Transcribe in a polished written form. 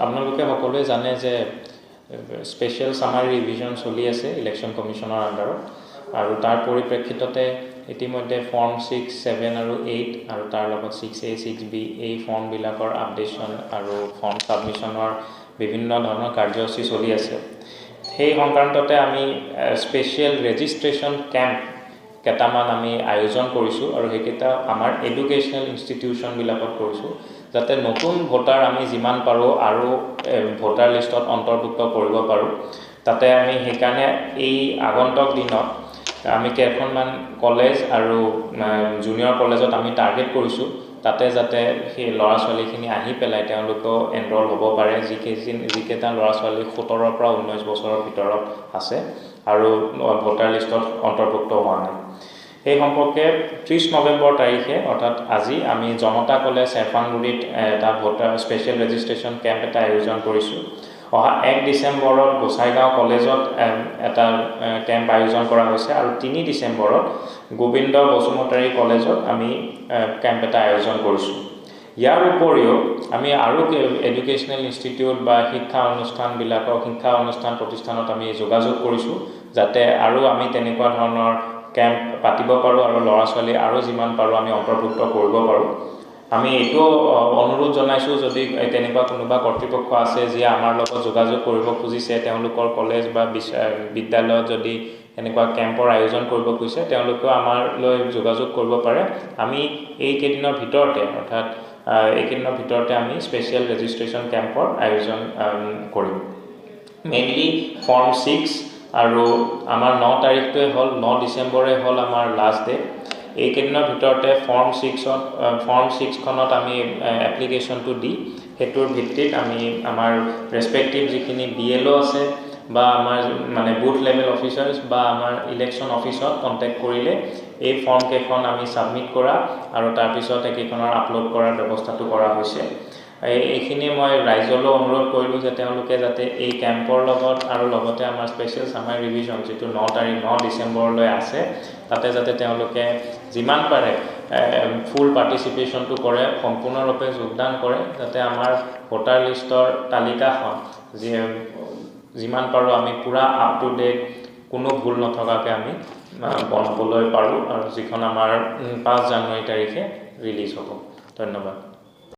আপোনালোকে সকলোৱে জানে যে স্পেচিয়েল সামাৰী ৰিভিজন চলি আছে ইলেকশ্যন কমিশ্যনৰ আণ্ডাৰত আৰু তাৰ পৰিপ্ৰেক্ষিততে ইতিমধ্যে ফৰ্ম 6, 7 আৰু 8 আৰু তাৰ লগত 6A, 6B এই ফৰ্মবিলাকৰ আপডেশ্যন আৰু ফৰ্ম ছাবমিশ্যনৰ বিভিন্ন ধৰণৰ কাৰ্যসূচী চলি আছে। সেই সংক্ৰান্ততে আমি স্পেচিয়েল ৰেজিষ্ট্ৰেশ্যন কেম্প কেইটামান আমি আয়োজন কৰিছোঁ আৰু সেইকেইটা আমাৰ এডুকেশ্যনেল ইনষ্টিটিউশ্যনবিলাকত কৰিছোঁ যাতে নতুন ভোটাৰ আমি যিমান পাৰোঁ আৰু ভোটাৰ লিষ্টত অন্তৰ্ভুক্ত কৰিব পাৰোঁ। তাতে আমি সেইকাৰণে এই আগন্তুক দিনত আমি কেইখনমান কলেজ আৰু জুনিয়ৰ কলেজত আমি টাৰ্গেট কৰিছোঁ তাতে যাতে সেই ল'ৰা ছোৱালীখিনি আহি পেলাই তেওঁলোকেও এনৰোল হ'ব পাৰে যিকেইটা ল'ৰা ছোৱালী 17 পৰা 19 বছৰৰ ভিতৰত আছে আৰু ভোটাৰ লিষ্টত অন্তৰ্ভুক্ত হোৱা নাই। এই সম্পৰ্কে 30 নৱেম্বৰ তাৰিখে অৰ্থাৎ আজি আমি জনতা কলেজ চেৰপাংগুৰিত এটা ভোটাৰ স্পেচিয়েল ৰেজিষ্ট্ৰেশ্যন কেম্প এটা আয়োজন কৰিছোঁ। অহা 1 ডিচেম্বৰত গোসাইগাঁও কলেজত এটা কেম্প আয়োজন কৰা হৈছে আৰু 3 ডিচেম্বৰত গোবিন্দ বসুমতাৰী কলেজত আমি কেম্প এটা আয়োজন কৰিছোঁ। ইয়াৰ উপৰিও আমি আৰু এডুকেশ্যনেল ইনষ্টিটিউট বা শিক্ষা অনুষ্ঠান প্ৰতিষ্ঠানত আমি যোগাযোগ কৰিছোঁ যাতে আৰু আমি তেনেকুৱা ধৰণৰ কেম্প পাতিব পাৰোঁ আৰু ল'ৰা ছোৱালী আৰু যিমান পাৰোঁ আমি অন্তৰ্ভুক্ত কৰিব পাৰোঁ। আমি এইটো অনুৰোধ জনাইছোঁ যদি তেনেকুৱা কোনোবা কৰ্তৃপক্ষ আছে যিয়ে আমাৰ লগত যোগাযোগ কৰিব খুজিছে, তেওঁলোকৰ কলেজ বা বিদ্যালয়ত যদি এনেকুৱা কেম্পৰ আয়োজন কৰিব খুজিছে তেওঁলোকেও আমালৈ যোগাযোগ কৰিব পাৰে। আমি এইকেইদিনৰ ভিতৰতে অৰ্থাৎ এইকেইদিনৰ ভিতৰতে আমি স্পেচিয়েল ৰেজিষ্ট্ৰেশ্যন কেম্পৰ আয়োজন কৰিম। মেইনলি ফৰ্ম 6 আৰু আমাৰ 9 তাৰিখটোৱে হ'ল 9 ডিচেম্বৰে হ'ল আমাৰ লাষ্ট ডে। এইকেইদিনৰ ভিতৰতে ফৰ্ম 6খনত আমি এপ্লিকেশ্যনটো দি সেইটোৰ ভিত্তিত আমি আমাৰ ৰেচপেক্টিভ যিখিনি BLO আছে বা আমাৰ মানে বুথ লেভেল অফিচাৰ্ছ বা আমাৰ ইলেকশ্যন অফিচত কণ্টেক্ট কৰিলে এই ফৰ্ম কেইখন আমি ছাবমিট কৰা আৰু তাৰপিছত এইকেইখনৰ আপলোড কৰাৰ ব্যৱস্থাটো কৰা হৈছে। এইখিনি মই ৰাইজলৈ অনুৰোধ কৰিলোঁ যে তেওঁলোকে যাতে এই কেম্পৰ লগত আৰু লগতে আমাৰ স্পেচিয়েল সামাৰী ৰিভিজন যিটো 9 ডিচেম্বৰলৈ আছে তাতে যাতে তেওঁলোকে যিমান পাৰে ফুল পাৰ্টিচিপেশ্যনটো কৰে, সম্পূৰ্ণৰূপে যোগদান কৰে যাতে আমাৰ ভোটাৰ লিষ্টৰ তালিকাখন যিমান পাৰোঁ আমি পূৰা আপ টু ডেট কোনো ভুল নথকাকৈ আমি বনাবলৈ পাৰোঁ আৰু যিখন আমাৰ 5 জানুৱাৰী তাৰিখে ৰিলিজ হ'ব। ধন্যবাদ।